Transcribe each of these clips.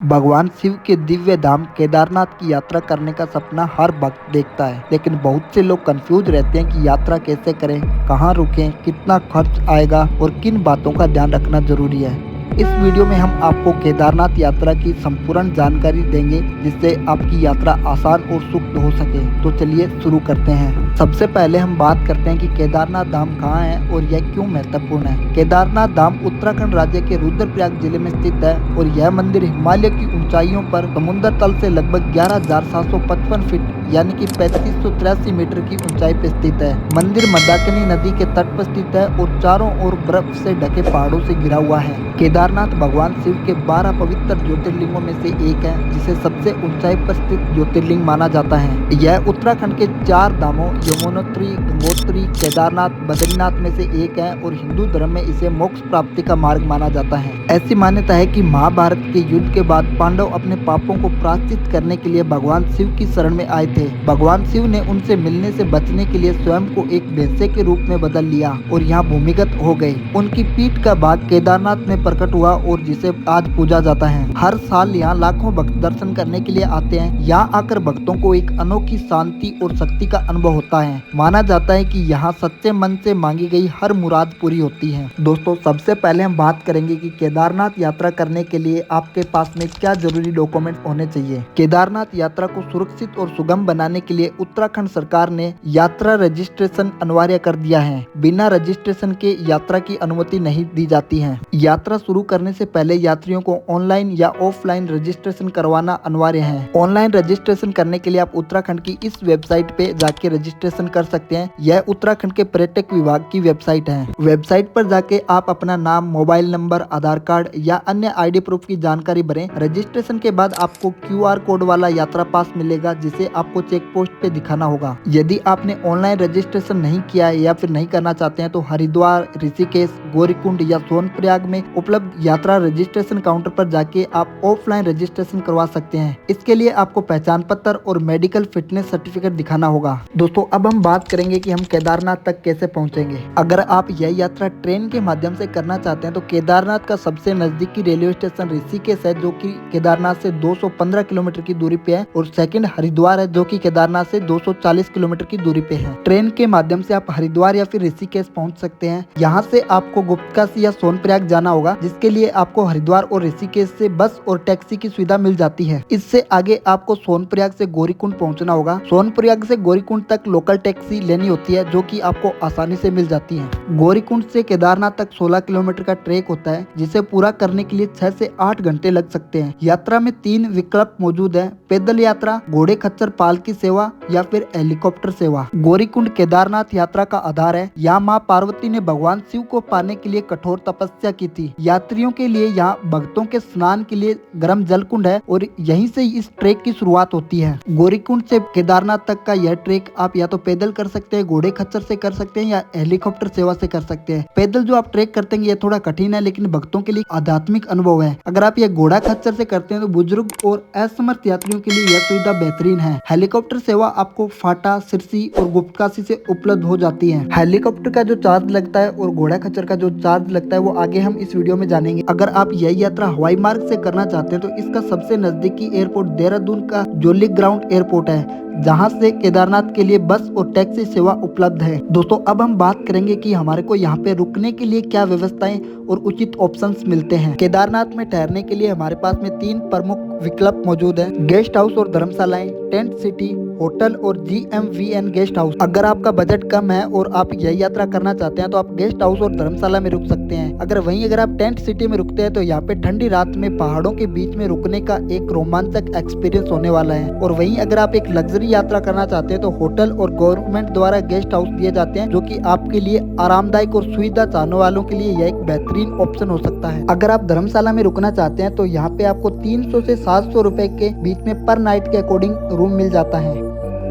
भगवान शिव के दिव्य धाम केदारनाथ की यात्रा करने का सपना हर भक्त देखता है, लेकिन बहुत से लोग कंफ्यूज रहते हैं कि यात्रा कैसे करें, कहाँ रुकें, कितना खर्च आएगा और किन बातों का ध्यान रखना जरूरी है। इस वीडियो में हम आपको केदारनाथ यात्रा की संपूर्ण जानकारी देंगे, जिससे आपकी यात्रा आसान और सुखद हो सके। तो चलिए शुरू करते हैं। सबसे पहले हम बात करते हैं कि केदारनाथ धाम कहाँ है और यह क्यों महत्वपूर्ण है। केदारनाथ धाम उत्तराखंड राज्य के रुद्रप्रयाग जिले में स्थित है और यह मंदिर हिमालय की ऊंचाइयों पर समुद्र तल से लगभग 11,755 फीट यानी कि 3583 मीटर की ऊंचाई पर स्थित है। मंदिर मंदाकिनी नदी के तट पर स्थित है और चारों ओर बर्फ से ढके पहाड़ों से घिरा हुआ है। केदारनाथ भगवान शिव के 12 पवित्र ज्योतिर्लिंगों में से एक है, जिसे सबसे ऊंचाई पर स्थित ज्योतिर्लिंग माना जाता है। यह उत्तराखंड के 4 धामों यमुनोत्री, गंगोत्री, केदारनाथ, बद्रीनाथ में से एक है और हिंदू धर्म में इसे मोक्ष प्राप्ति का मार्ग माना जाता है। ऐसी मान्यता है कि महाभारत के युद्ध के बाद पांडव अपने पापों को प्रायश्चित करने के लिए भगवान शिव की शरण में आए थे। भगवान शिव ने उनसे मिलने से बचने के लिए स्वयं को एक भैंसे के रूप में बदल लिया और यहाँ भूमिगत हो गए। उनकी पीठ का भाग केदारनाथ में प्रकट हुआ और जिसे आज पूजा जाता है। हर साल यहाँ लाखों भक्त दर्शन करने के लिए आते हैं। यहाँ आकर भक्तों को एक अनोखी शांति और शक्ति का अनुभव होता है। माना जाता है कि यहाँ सच्चे मन से मांगी गई हर मुराद पूरी होती है। दोस्तों, सबसे पहले हम बात करेंगे कि केदारनाथ यात्रा करने के लिए आपके पास में क्या जरूरी डॉक्यूमेंट होने चाहिए। केदारनाथ यात्रा को सुरक्षित और सुगम बनाने के लिए उत्तराखंड सरकार ने यात्रा रजिस्ट्रेशन अनिवार्य कर दिया है। बिना रजिस्ट्रेशन के यात्रा की अनुमति नहीं दी जाती है। यात्रा शुरू करने से पहले यात्रियों को ऑनलाइन या ऑफलाइन रजिस्ट्रेशन करवाना अनिवार्य है। ऑनलाइन रजिस्ट्रेशन करने के लिए आप उत्तराखंड की इस वेबसाइट पे जाके रजिस्ट्रेशन कर सकते हैं। यह उत्तराखंड के पर्यटक विभाग की वेबसाइट है। वेबसाइट पर जाके आप अपना नाम, मोबाइल नंबर, आधार कार्ड या अन्य आईडी प्रूफ की जानकारी भरें। रजिस्ट्रेशन के बाद आपको QR कोड वाला यात्रा पास मिलेगा, जिसे आपको चेक पोस्ट पे दिखाना होगा। यदि आपने ऑनलाइन रजिस्ट्रेशन नहीं किया है या फिर नहीं करना चाहते हैं तो हरिद्वार, ऋषिकेश, गौरीकुंड या सोनप्रयाग में उपलब्ध यात्रा रजिस्ट्रेशन काउंटर पर जाके आप ऑफलाइन रजिस्ट्रेशन करवा सकते हैं। इसके लिए आपको पहचान पत्र और मेडिकल फिटनेस सर्टिफिकेट दिखाना होगा। दोस्तों, अब हम बात करेंगे कि हम केदारनाथ तक कैसे पहुंचेंगे। अगर आप यह यात्रा ट्रेन के माध्यम से करना चाहते हैं तो केदारनाथ का सबसे नजदीकी रेलवे स्टेशन ऋषिकेश है, जो कि केदारनाथ से 215 किलोमीटर की दूरी पे है, और सेकंड हरिद्वार है, जो कि केदारनाथ से 240 किलोमीटर की दूरी पे है। ट्रेन के माध्यम से आप हरिद्वार या फिर ऋषिकेश पहुंच सकते हैं। यहाँ से आपको गुप्तकाशी या सोनप्रयाग जाना होगा, जिसके लिए आपको हरिद्वार और ऋषिकेश से बस और टैक्सी की सुविधा मिल जाती है। इससे आगे आपको सोनप्रयाग से गौरीकुंड पहुंचना होगा। सोनप्रयाग से गौरीकुंड तक लोकल टैक्सी लेनी होती है, जो कि आपको आसानी से मिल जाती है। गौरीकुंड से केदारनाथ तक 16 किलोमीटर का ट्रैक होता है, जिसे पूरा करने के लिए 6 से 8 घंटे लग सकते हैं। यात्रा में 3 विकल्प मौजूद है: पैदल यात्रा, घोड़े खच्चर पालकी सेवा या फिर हेलीकॉप्टर सेवा। गौरीकुंड केदारनाथ यात्रा का आधार है। यहाँ माँ पार्वती ने भगवान शिव को पाने के लिए कठोर तपस्या की थी। यात्रियों के लिए यहाँ भक्तों के स्नान के लिए गर्म जल कुंड है और यहीं से इस ट्रैक की शुरुआत होती है। गौरीकुंड से केदारनाथ तक का यह ट्रैक आप या तो पैदल कर सकते हैं, घोड़े खच्चर से कर सकते हैं या हेलीकॉप्टर सेवा से कर सकते हैं। पैदल जो आप ट्रैक करते हैं ये थोड़ा कठिन है, लेकिन भक्तों के लिए आध्यात्मिक अनुभव है। अगर आप ये घोड़ा खच्चर से करते हैं तो बुजुर्ग और असमर्थ यात्रियों के लिए यह सुविधा बेहतरीन है। हेलीकॉप्टर सेवा आपको फाटा, सिरसी और गुप्तकाशी से उपलब्ध हो जाती है। हेलीकॉप्टर का जो चार्ज लगता है और घोड़ा खच्चर का जो चार्ज लगता है वो आगे हम इस वीडियो में जानेंगे। अगर आप यह यात्रा हवाई मार्ग से करना चाहते हैं तो इसका सबसे नजदीकी एयरपोर्ट देहरादून का जोली ग्राउंड एयरपोर्ट है, जहां से केदारनाथ के लिए बस और टैक्सी सेवा उपलब्ध है। दोस्तों, अब हम बात करेंगे कि हमारे को यहाँ पे रुकने के लिए क्या व्यवस्थाएं और उचित ऑप्शंस मिलते हैं। केदारनाथ में ठहरने के लिए हमारे पास में 3 प्रमुख विकल्प मौजूद हैं: गेस्ट हाउस और धर्मशालाएं, टेंट सिटी, होटल और GMVN गेस्ट हाउस। अगर आपका बजट कम है और आप यह यात्रा करना चाहते हैं तो आप गेस्ट हाउस और धर्मशाला में रुक सकते हैं। अगर आप टेंट सिटी में रुकते हैं तो यहाँ पे ठंडी रात में पहाड़ों के बीच में रुकने का एक रोमांचक एक्सपीरियंस होने वाला है। और वहीं अगर आप एक लग्जरी यात्रा करना चाहते हैं तो होटल और गवर्नमेंट द्वारा गेस्ट हाउस दिए जाते हैं, जो कि आपके लिए आरामदायक और सुविधा चाहने वालों के लिए यह एक बेहतरीन ऑप्शन हो सकता है। अगर आप धर्मशाला में रुकना चाहते हैं तो यहाँ पे आपको 300 से 700 रुपए के बीच में पर नाइट के अकॉर्डिंग रूम मिल जाता है।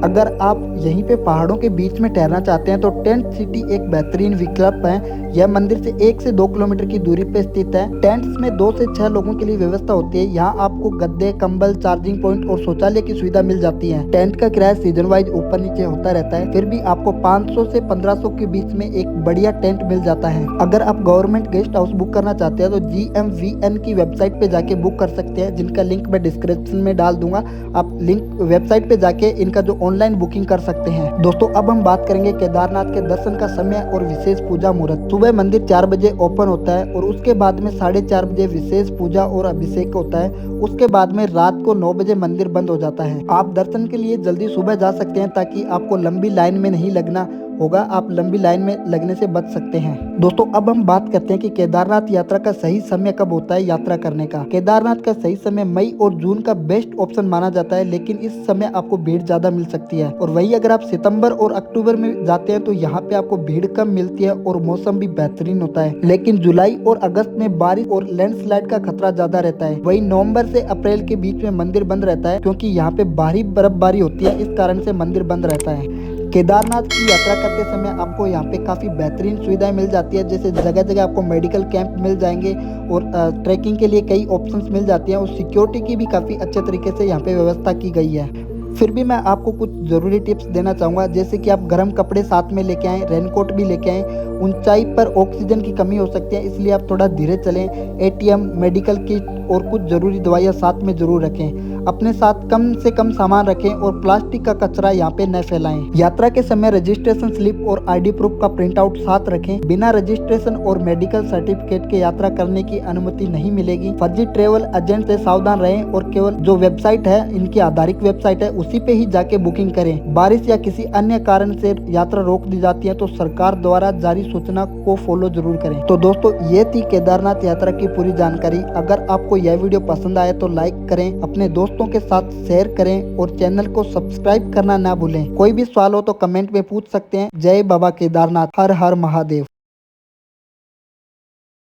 अगर आप यहीं पे पहाड़ों के बीच में ठहरना चाहते हैं तो टेंट सिटी एक बेहतरीन विकल्प है। यह मंदिर से 1 से 2 किलोमीटर की दूरी पे स्थित है। टेंट्स में 2 से 6 लोगों के लिए व्यवस्था होती है। यहाँ आपको गद्दे, कंबल, चार्जिंग पॉइंट और शौचालय की सुविधा मिल जाती है। टेंट का किराया सीजन वाइज ऊपर नीचे होता रहता है, फिर भी आपको 500 से 1500 के बीच में एक बढ़िया टेंट मिल जाता है। अगर आप गवर्नमेंट गेस्ट हाउस बुक करना चाहते हैं तो GMVN की वेबसाइट पे जाके बुक कर सकते हैं, जिनका लिंक मैं डिस्क्रिप्शन में डाल दूंगा। आप लिंक वेबसाइट पे जाके इनका जो ऑनलाइन बुकिंग कर सकते हैं। दोस्तों अब हम बात करेंगे केदारनाथ के दर्शन का समय और विशेष पूजा मुहूर्त। सुबह मंदिर 4 बजे ओपन होता है और उसके बाद में 4:30 बजे विशेष पूजा और अभिषेक होता है। उसके बाद में रात को 9 बजे मंदिर बंद हो जाता है। आप दर्शन के लिए जल्दी सुबह जा सकते हैं ताकि आपको लंबी लाइन में नहीं लगना होगा, आप लंबी लाइन में लगने से बच सकते हैं। दोस्तों अब हम बात करते हैं कि केदारनाथ यात्रा का सही समय कब होता है यात्रा करने का। केदारनाथ का सही समय मई और जून का बेस्ट ऑप्शन माना जाता है, लेकिन इस समय आपको भीड़ ज्यादा मिल सकती है। और वही अगर आप सितंबर और अक्टूबर में जाते हैं तो यहाँ पे आपको भीड़ कम मिलती है और मौसम भी बेहतरीन होता है। लेकिन जुलाई और अगस्त में बारिश और लैंडस्लाइड का खतरा ज्यादा रहता है। वही नवंबर से अप्रैल के बीच में मंदिर बंद रहता है, क्योंकि यहाँ पे भारी बर्फबारी होती है, इस कारण से मंदिर बंद रहता है। केदारनाथ की यात्रा करते समय आपको यहाँ पे काफ़ी बेहतरीन सुविधाएं मिल जाती है, जैसे जगह जगह आपको मेडिकल कैंप मिल जाएंगे और ट्रैकिंग के लिए कई ऑप्शंस मिल जाती हैं और सिक्योरिटी की भी काफ़ी अच्छे तरीके से यहाँ पे व्यवस्था की गई है। फिर भी मैं आपको कुछ ज़रूरी टिप्स देना चाहूँगा, जैसे कि आप गर्म कपड़े साथ में लेके आएँ, रेनकोट भी लेके आएँ। ऊंचाई पर ऑक्सीजन की कमी हो सकती है, इसलिए आप थोड़ा धीरे चलें। ATM, मेडिकल किट और कुछ ज़रूरी दवाइयाँ साथ में ज़रूर रखें। अपने साथ कम से कम सामान रखें और प्लास्टिक का कचरा यहाँ पे न फैलाएं। यात्रा के समय रजिस्ट्रेशन स्लिप और ID प्रूफ का प्रिंट आउट साथ रखें। बिना रजिस्ट्रेशन और मेडिकल सर्टिफिकेट के यात्रा करने की अनुमति नहीं मिलेगी। फर्जी ट्रेवल एजेंट से सावधान रहें और केवल जो वेबसाइट है, इनकी आधारित वेबसाइट है, उसी पे ही जाके बुकिंग करें। बारिश या किसी अन्य कारण से यात्रा रोक दी जाती है तो सरकार द्वारा जारी सूचना को फॉलो जरूर करें। तो दोस्तों ये थी केदारनाथ यात्रा की पूरी जानकारी। अगर आपको यह वीडियो पसंद आए तो लाइक करें, अपने दोस्तों के साथ शेयर करें और चैनल को सब्सक्राइब करना ना भूलें। कोई भी सवाल हो तो कमेंट में पूछ सकते हैं। जय बाबा केदारनाथ, हर हर महादेव।